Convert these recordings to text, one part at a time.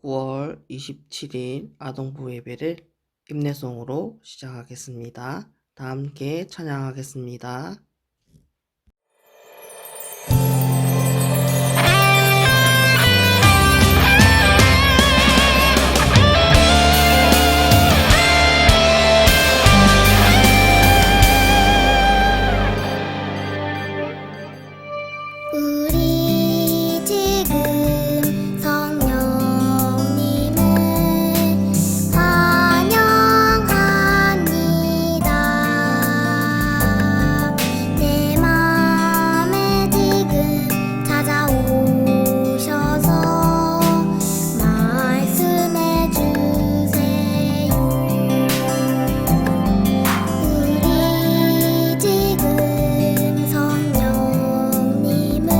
9월 27일 아동부 예배를 임내송으로 시작하겠습니다. 다 함께 찬양하겠습니다. 우리 지금 성령님을 환영합니다. 내 맘에 지금 찾아오셔서 말씀해 주세요. 우리 지금 성령님을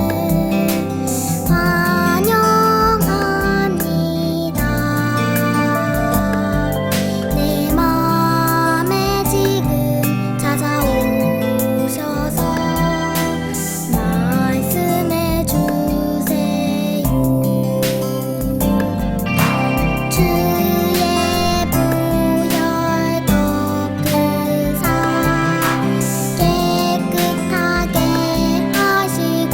환영합니다. 내 맘에 지금 찾아오셔서 말씀해 주세요. 주의 보혈 덮으사 깨끗하게 하시고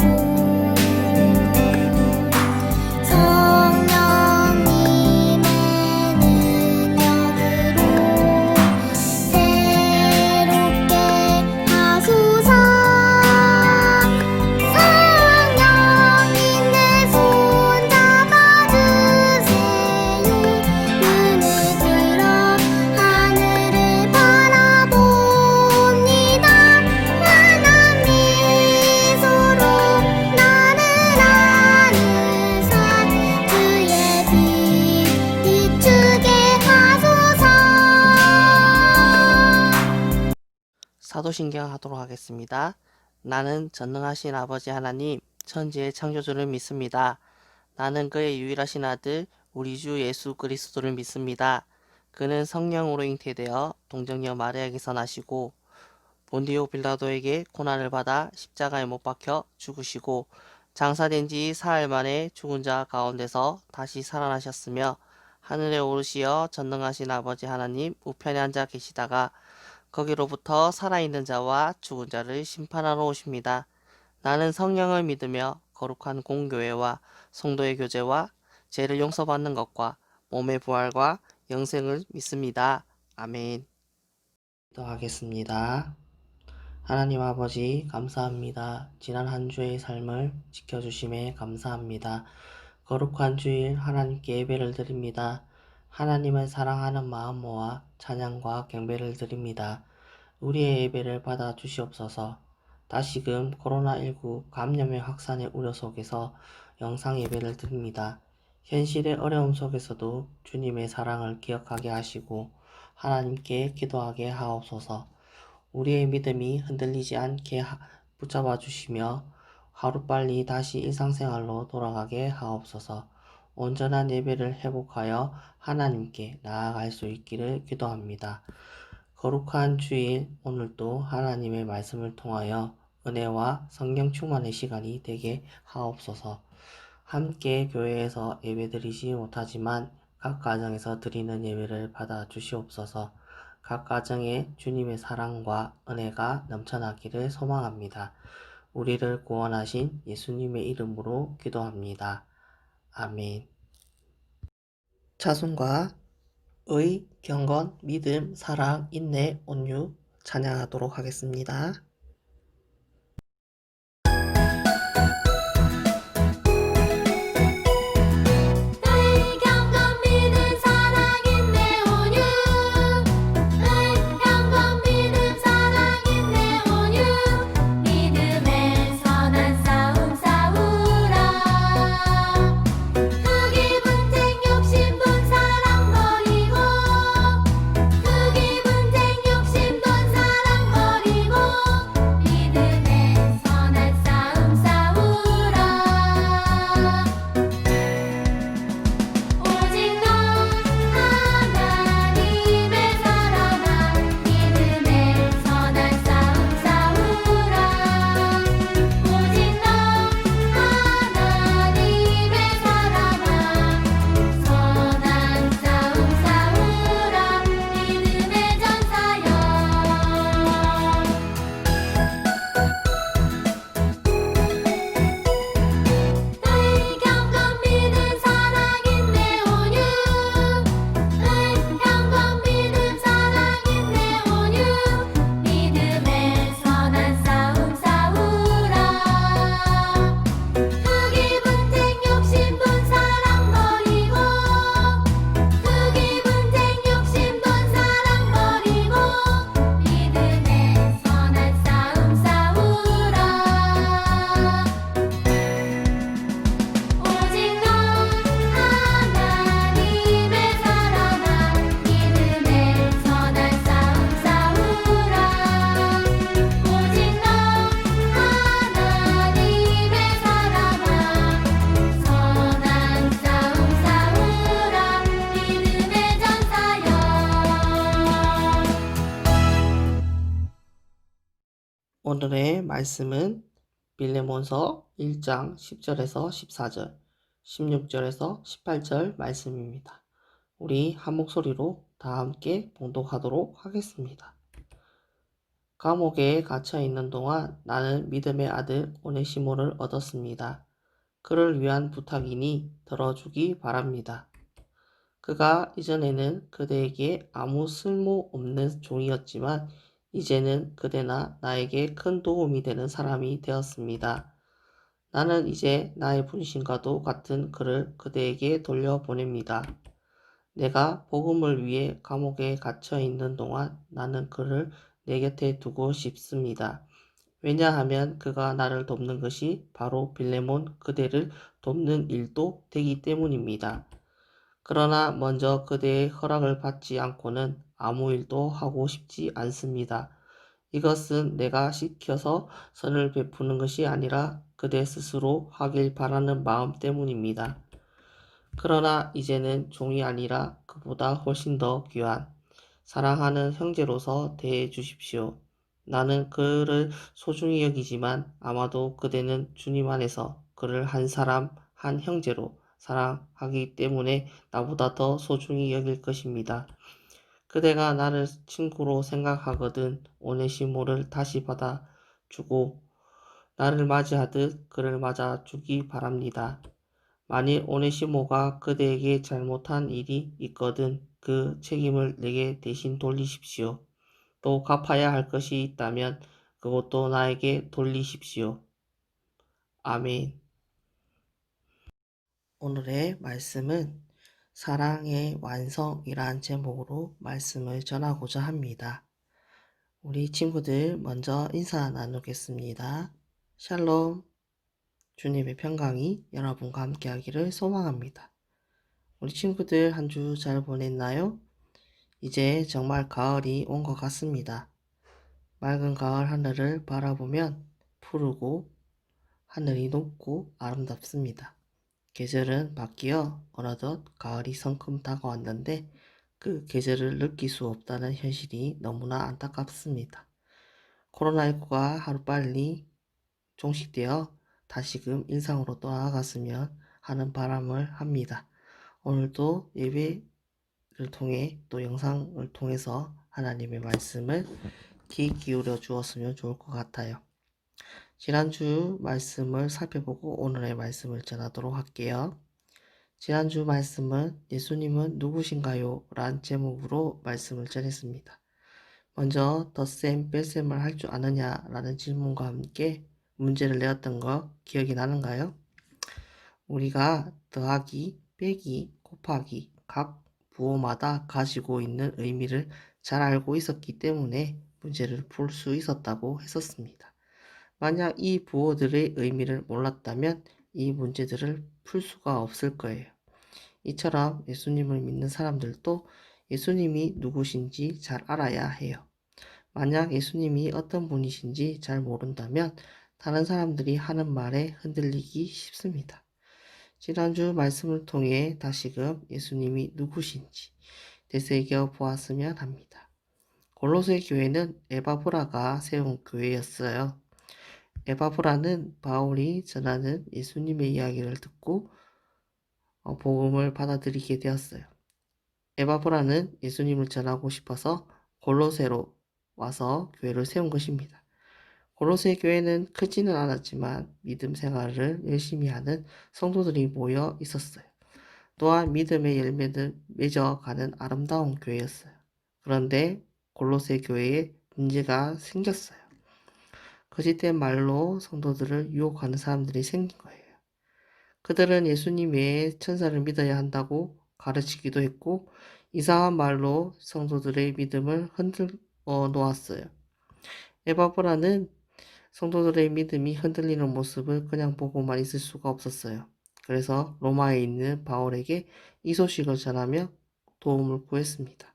성령님의 능력으로 새롭게 하소서. 성령님 내 손 잡아주세요. 눈을 들어 하늘을 바라봅니다. 환한 미소로 나는 하늘산 주의 빛 비추게 하소서. 사도신경 하도록 하겠습니다. 나는 전능하신 아버지 하나님 천지의 창조주를 믿습니다. 나는 그의 유일하신 아들 우리 주 예수 그리스도를 믿습니다. 그는 성령으로 잉태되어 동정녀 마리아에게서 나시고 본디오 빌라도에게 고난을 받아 십자가에 못 박혀 죽으시고 장사된 지 사흘 만에 죽은 자 가운데서 다시 살아나셨으며 하늘에 오르시어 전능하신 아버지 하나님 우편에 앉아 계시다가 거기로부터 살아있는 자와 죽은 자를 심판하러 오십니다. 나는 성령을 믿으며 거룩한 공교회와 성도의 교제와 죄를 용서받는 것과 몸의 부활과 영생을 믿습니다. 아멘. 기도하겠습니다. 하나님 아버지 감사합니다. 지난 한 주의 삶을 지켜주심에 감사합니다. 거룩한 주일 하나님께 예배를 드립니다. 하나님을 사랑하는 마음 모아 찬양과 경배를 드립니다. 우리의 예배를 받아 주시옵소서. 다시금 코로나19 감염의 확산의 우려 속에서 영상 예배를 드립니다. 현실의 어려움 속에서도 주님의 사랑을 기억하게 하시고 하나님께 기도하게 하옵소서. 우리의 믿음이 흔들리지 않게 붙잡아 주시며 하루빨리 다시 일상생활로 돌아가게 하옵소서. 온전한 예배를 회복하여 하나님께 나아갈 수 있기를 기도합니다. 거룩한 주일 오늘도 하나님의 말씀을 통하여 은혜와 성령 충만의 시간이 되게 하옵소서. 함께 교회에서 예배드리지 못하지만 각 가정에서 드리는 예배를 받아 주시옵소서. 각 가정에 주님의 사랑과 은혜가 넘쳐나기를 소망합니다. 우리를 구원하신 예수님의 이름으로 기도합니다. 아멘. 자손과 의, 경건, 믿음, 사랑, 인내, 온유 찬양하도록 하겠습니다. 의, 경건, 믿음, 사랑, 인내, 온유. 의, 경건, 믿음, 사랑, 인내, 온유. 믿음의 선한 싸움 싸우라. 흑이 분쟁 욕심 돈 사랑 버리고. 흑이 분쟁 욕심 돈 사랑 버리고. 오늘의 말씀은 빌레몬서 1장 10절에서 14절, 16절에서 18절 말씀입니다. 우리 한 목소리로 다 함께 봉독하도록 하겠습니다. 감옥에 갇혀 있는 동안 나는 믿음의 아들 오네시모를 얻었습니다. 그를 위한 부탁이니 들어주기 바랍니다. 그가 이전에는 그대에게 아무 쓸모없는 종이었지만 이제는 그대나 나에게 큰 도움이 되는 사람이 되었습니다. 나는 이제 나의 분신과도 같은 그를 그대에게 돌려보냅니다. 내가 복음을 위해 감옥에 갇혀 있는 동안 나는 그를 내 곁에 두고 싶습니다. 왜냐하면 그가 나를 돕는 것이 바로 빌레몬 그대를 돕는 일도 되기 때문입니다. 그러나 먼저 그대의 허락을 받지 않고는 아무 일도 하고 싶지 않습니다. 이것은 내가 시켜서 선을 베푸는 것이 아니라 그대 스스로 하길 바라는 마음 때문입니다. 그러나 이제는 종이 아니라 그보다 훨씬 더 귀한 사랑하는 형제로서 대해 주십시오. 나는 그를 소중히 여기지만 아마도 그대는 주님 안에서 그를 한 사람, 한 형제로 사랑하기 때문에 나보다 더 소중히 여길 것입니다. 그대가 나를 친구로 생각하거든 오네시모를 다시 받아주고 나를 맞이하듯 그를 맞아주기 바랍니다. 만일 오네시모가 그대에게 잘못한 일이 있거든 그 책임을 내게 대신 돌리십시오. 또 갚아야 할 것이 있다면 그것도 나에게 돌리십시오. 아멘. 오늘의 말씀은 사랑의 완성이란 제목으로 말씀을 전하고자 합니다. 우리 친구들 먼저 인사 나누겠습니다. 샬롬. 주님의 평강이 여러분과 함께하기를 소망합니다. 우리 친구들 한 주 잘 보냈나요? 이제 정말 가을이 온 것 같습니다. 맑은 가을 하늘을 바라보면 푸르고 하늘이 높고 아름답습니다. 계절은 바뀌어 어느덧 가을이 성큼 다가왔는데 그 계절을 느낄 수 없다는 현실이 너무나 안타깝습니다. 코로나19가 하루빨리 종식되어 다시금 일상으로 돌아갔으면 하는 바람을 합니다. 오늘도 예배를 통해 또 영상을 통해서 하나님의 말씀을 귀 기울여 주었으면 좋을 것 같아요. 지난주 말씀을 살펴보고 오늘의 말씀을 전하도록 할게요. 지난주 말씀은 예수님은 누구신가요? 란 제목으로 말씀을 전했습니다. 먼저 덧셈, 뺄셈을 할 줄 아느냐? 라는 질문과 함께 문제를 내었던 거 기억이 나는가요? 우리가 더하기, 빼기, 곱하기 각 부호마다 가지고 있는 의미를 잘 알고 있었기 때문에 문제를 풀 수 있었다고 했었습니다. 만약 이 부호들의 의미를 몰랐다면 이 문제들을 풀 수가 없을 거예요. 이처럼 예수님을 믿는 사람들도 예수님이 누구신지 잘 알아야 해요. 만약 예수님이 어떤 분이신지 잘 모른다면 다른 사람들이 하는 말에 흔들리기 쉽습니다. 지난주 말씀을 통해 다시금 예수님이 누구신지 되새겨 보았으면 합니다. 골로새 교회는 에바브라가 세운 교회였어요. 에바브라는 바울이 전하는 예수님의 이야기를 듣고 복음을 받아들이게 되었어요. 에바브라는 예수님을 전하고 싶어서 골로새로 와서 교회를 세운 것입니다. 골로새 교회는 크지는 않았지만 믿음 생활을 열심히 하는 성도들이 모여 있었어요. 또한 믿음의 열매를 맺어가는 아름다운 교회였어요. 그런데 골로새 교회에 문제가 생겼어요. 거짓된 말로 성도들을 유혹하는 사람들이 생긴 거예요. 그들은 예수님 외에 천사를 믿어야 한다고 가르치기도 했고 이상한 말로 성도들의 믿음을 흔들어 놓았어요. 에바브라는 성도들의 믿음이 흔들리는 모습을 그냥 보고만 있을 수가 없었어요. 그래서 로마에 있는 바울에게 이 소식을 전하며 도움을 구했습니다.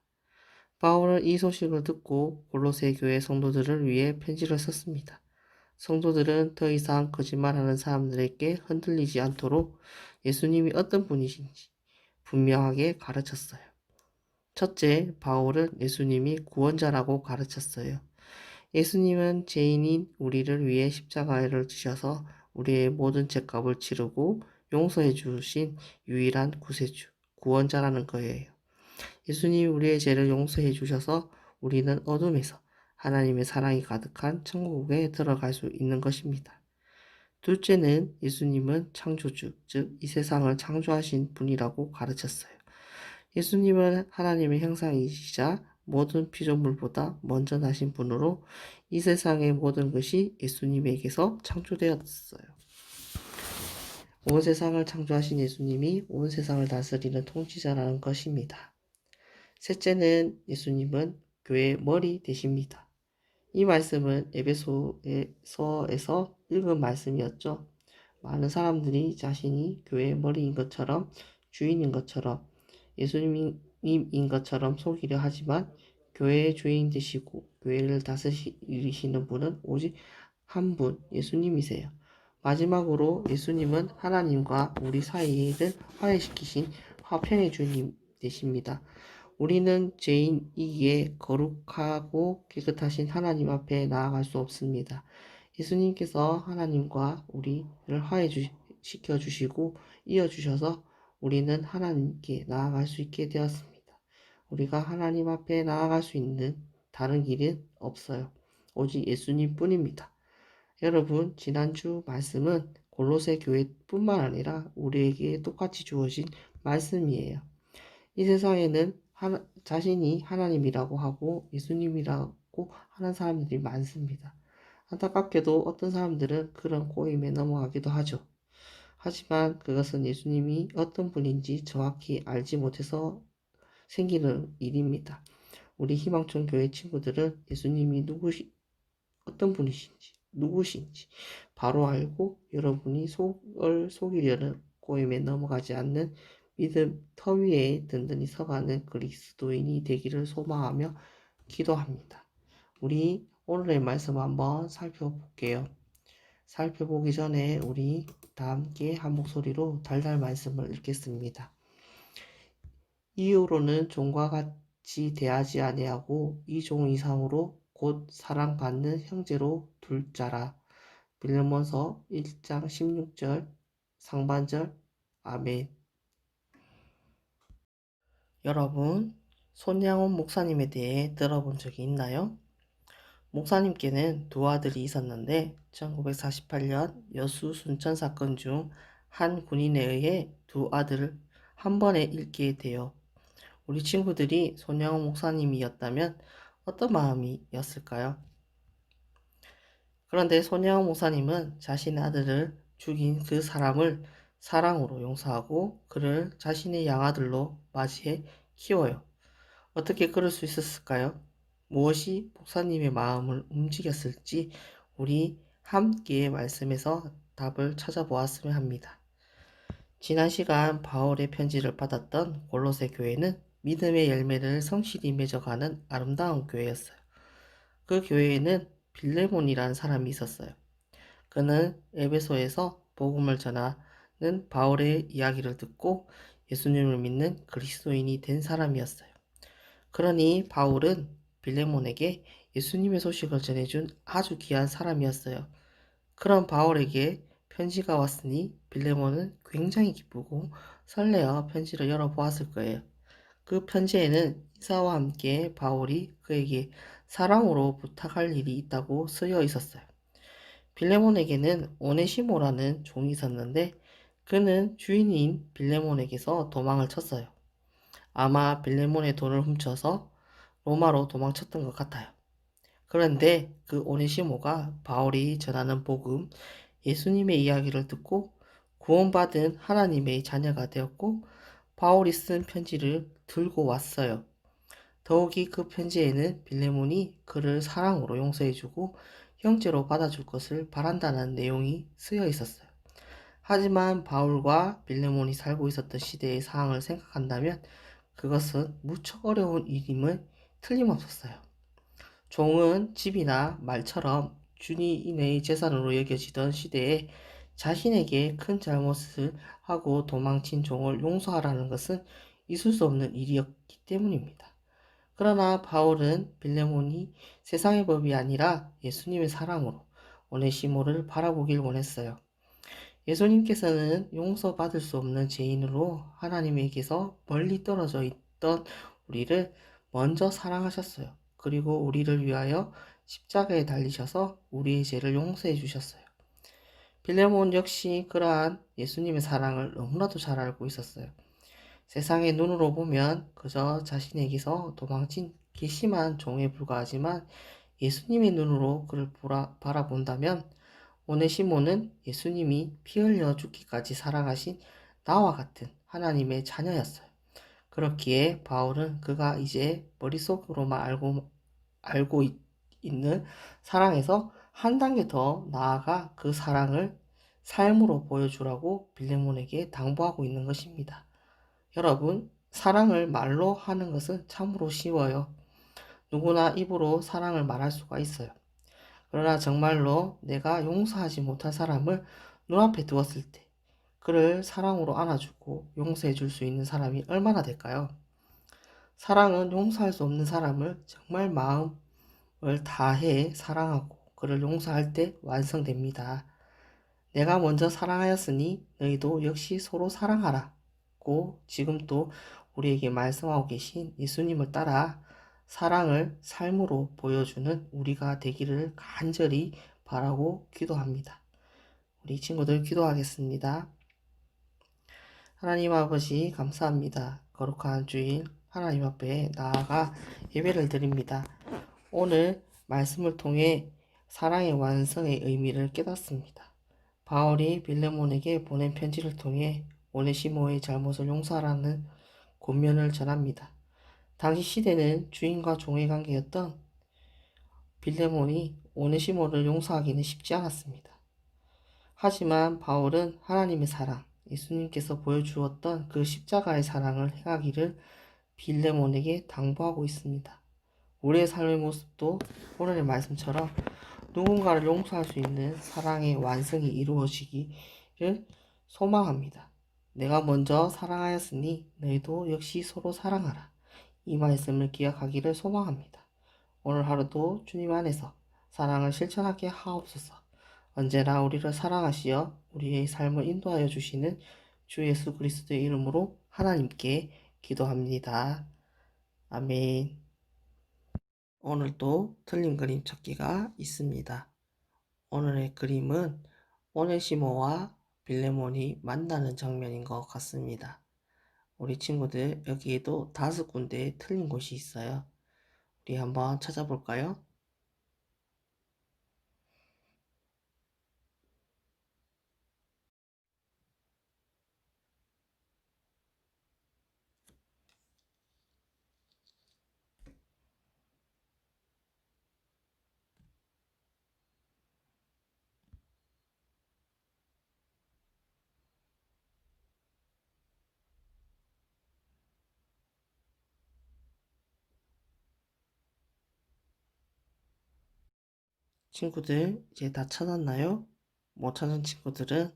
바울은 이 소식을 듣고 골로새 교회 성도들을 위해 편지를 썼습니다. 성도들은 더 이상 거짓말하는 사람들에게 흔들리지 않도록 예수님이 어떤 분이신지 분명하게 가르쳤어요. 첫째, 바울은 예수님이 구원자라고 가르쳤어요. 예수님은 죄인인 우리를 위해 십자가를 지셔서 우리의 모든 죄값을 치르고 용서해 주신 유일한 구세주, 구원자라는 거예요. 예수님이 우리의 죄를 용서해 주셔서 우리는 어둠에서 하나님의 사랑이 가득한 천국에 들어갈 수 있는 것입니다. 둘째는 예수님은 창조주, 즉 이 세상을 창조하신 분이라고 가르쳤어요. 예수님은 하나님의 형상이시자 모든 피조물보다 먼저 나신 분으로 이 세상의 모든 것이 예수님에게서 창조되었어요. 온 세상을 창조하신 예수님이 온 세상을 다스리는 통치자라는 것입니다. 셋째는 예수님은 교회의 머리 되십니다. 이 말씀은 에베소서에서 읽은 말씀이었죠. 많은 사람들이 자신이 교회의 머리인 것처럼 주인인 것처럼 예수님인 것처럼 속이려 하지만 교회의 주인 되시고 교회를 다스리시는 분은 오직 한 분, 예수님이세요. 마지막으로 예수님은 하나님과 우리 사이를 화해시키신 화평의 주님 되십니다. 우리는 죄인이기에 거룩하고 깨끗하신 하나님 앞에 나아갈 수 없습니다. 예수님께서 하나님과 우리를 화해시켜 주시고 이어 주셔서 우리는 하나님께 나아갈 수 있게 되었습니다. 우리가 하나님 앞에 나아갈 수 있는 다른 길은 없어요. 오직 예수님 뿐입니다. 여러분, 지난주 말씀은 골로새 교회뿐만 아니라 우리에게 똑같이 주어진 말씀이에요. 이 세상에는 자신이 하나님이라고 하고 예수님이라고 하는 사람들이 많습니다. 안타깝게도 어떤 사람들은 그런 꼬임에 넘어가기도 하죠. 하지만 그것은 예수님이 어떤 분인지 정확히 알지 못해서 생기는 일입니다. 우리 희망촌 교회 친구들은 예수님이 어떤 분이신지, 누구신지 바로 알고 여러분이 속이려는 꼬임에 넘어가지 않는 믿음 터 위에 든든히 서가는 그리스도인이 되기를 소망하며 기도합니다. 우리 오늘의 말씀 한번 살펴볼게요. 살펴보기 전에 우리 다 함께 한 목소리로 달달 말씀을 읽겠습니다. 이후로는 종과 같이 대하지 아니하고 이 종 이상으로 곧 사랑받는 형제로 둘 자라. 빌레몬서 1장 16절 상반절 아멘. 여러분, 손양원 목사님에 대해 들어본 적이 있나요? 목사님께는 두 아들이 있었는데 1948년 여수 순천 사건 중 한 군인에 의해 두 아들을 한 번에 잃게 돼요. 우리 친구들이 손양원 목사님이었다면 어떤 마음이었을까요? 그런데 손양원 목사님은 자신의 아들을 죽인 그 사람을 사랑으로 용서하고 그를 자신의 양아들로 맞이해 키워요. 어떻게 그럴 수 있었을까요? 무엇이 목사님의 마음을 움직였을지 우리 함께 말씀에서 답을 찾아보았으면 합니다. 지난 시간 바울의 편지를 받았던 골로새 교회는 믿음의 열매를 성실히 맺어가는 아름다운 교회였어요. 그 교회에는 빌레몬이라는 사람이 있었어요. 그는 에베소에서 복음을 전하는 바울의 이야기를 듣고 예수님을 믿는 그리스도인이 된 사람이었어요. 그러니 바울은 빌레몬에게 예수님의 소식을 전해준 아주 귀한 사람이었어요. 그런 바울에게 편지가 왔으니 빌레몬은 굉장히 기쁘고 설레어 편지를 열어보았을 거예요. 그 편지에는 인사와 함께 바울이 그에게 사랑으로 부탁할 일이 있다고 쓰여 있었어요. 빌레몬에게는 오네시모라는 종이 있었는데 그는 주인인 빌레몬에게서 도망을 쳤어요. 아마 빌레몬의 돈을 훔쳐서 로마로 도망쳤던 것 같아요. 그런데 그 오네시모가 바울이 전하는 복음, 예수님의 이야기를 듣고 구원받은 하나님의 자녀가 되었고 바울이 쓴 편지를 들고 왔어요. 더욱이 그 편지에는 빌레몬이 그를 사랑으로 용서해주고 형제로 받아줄 것을 바란다는 내용이 쓰여 있었어요. 하지만 바울과 빌레몬이 살고 있었던 시대의 상황을 생각한다면 그것은 무척 어려운 일임을 틀림없었어요. 종은 집이나 말처럼 주인의 재산으로 여겨지던 시대에 자신에게 큰 잘못을 하고 도망친 종을 용서하라는 것은 있을 수 없는 일이었기 때문입니다. 그러나 바울은 빌레몬이 세상의 법이 아니라 예수님의 사랑으로 오네시모를 바라보길 원했어요. 예수님께서는 용서받을 수 없는 죄인으로 하나님에게서 멀리 떨어져 있던 우리를 먼저 사랑하셨어요. 그리고 우리를 위하여 십자가에 달리셔서 우리의 죄를 용서해 주셨어요. 빌레몬 역시 그러한 예수님의 사랑을 너무나도 잘 알고 있었어요. 세상의 눈으로 보면 그저 자신에게서 도망친 괘씸한 종에 불과하지만 예수님의 눈으로 그를 바라본다면 오네시모는 예수님이 피 흘려 죽기까지 사랑하신 나와 같은 하나님의 자녀였어요. 그렇기에 바울은 그가 이제 머릿속으로만 알고 있는 사랑에서 한 단계 더 나아가 그 사랑을 삶으로 보여주라고 빌레몬에게 당부하고 있는 것입니다. 여러분, 사랑을 말로 하는 것은 참으로 쉬워요. 누구나 입으로 사랑을 말할 수가 있어요. 그러나 정말로 내가 용서하지 못한 사람을 눈앞에 두었을 때 그를 사랑으로 안아주고 용서해 줄 수 있는 사람이 얼마나 될까요? 사랑은 용서할 수 없는 사람을 정말 마음을 다해 사랑하고 그를 용서할 때 완성됩니다. 내가 먼저 사랑하였으니 너희도 역시 서로 사랑하라고 지금 또 우리에게 말씀하고 계신 예수님을 따라 사랑을 삶으로 보여주는 우리가 되기를 간절히 바라고 기도합니다. 우리 친구들 기도하겠습니다. 하나님 아버지 감사합니다. 거룩한 주일 하나님 앞에 나아가 예배를 드립니다. 오늘 말씀을 통해 사랑의 완성의 의미를 깨닫습니다. 바울이 빌레몬에게 보낸 편지를 통해 오네시모의 잘못을 용서하라는 권면을 전합니다. 당시 시대는 주인과 종의 관계였던 빌레몬이 오네시모를 용서하기는 쉽지 않았습니다. 하지만 바울은 하나님의 사랑, 예수님께서 보여주었던 그 십자가의 사랑을 행하기를 빌레몬에게 당부하고 있습니다. 우리의 삶의 모습도 오늘의 말씀처럼 누군가를 용서할 수 있는 사랑의 완성이 이루어지기를 소망합니다. 내가 먼저 사랑하였으니 너희도 역시 서로 사랑하라. 이 말씀을 기억하기를 소망합니다. 오늘 하루도 주님 안에서 사랑을 실천하게 하옵소서. 언제나 우리를 사랑하시어 우리의 삶을 인도하여 주시는 주 예수 그리스도의 이름으로 하나님께 기도합니다. 아멘. 오늘도 틀린 그림 찾기가 있습니다. 오늘의 그림은 오네시모와 빌레몬이 만나는 장면인 것 같습니다. 우리 친구들 여기에도 5군데 틀린 곳이 있어요. 우리 한번 찾아볼까요? 친구들 이제 다 찾았나요? 못 찾은 친구들은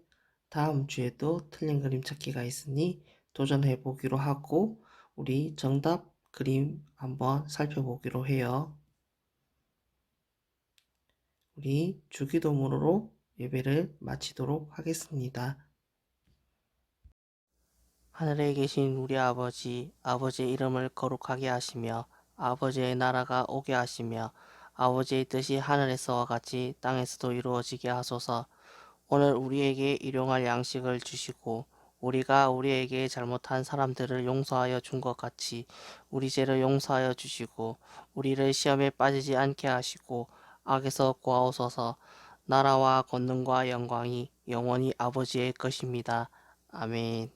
다음 주에도 틀린 그림 찾기가 있으니 도전해 보기로 하고 우리 정답 그림 한번 살펴보기로 해요. 우리 주기도문으로 예배를 마치도록 하겠습니다. 하늘에 계신 우리 아버지, 아버지의 이름을 거룩하게 하시며 아버지의 나라가 오게 하시며 아버지의 뜻이 하늘에서와 같이 땅에서도 이루어지게 하소서. 오늘 우리에게 일용할 양식을 주시고 우리가 우리에게 잘못한 사람들을 용서하여 준 것 같이 우리 죄를 용서하여 주시고 우리를 시험에 빠지지 않게 하시고 악에서 구하옵소서. 나라와 권능과 영광이 영원히 아버지의 것입니다. 아멘.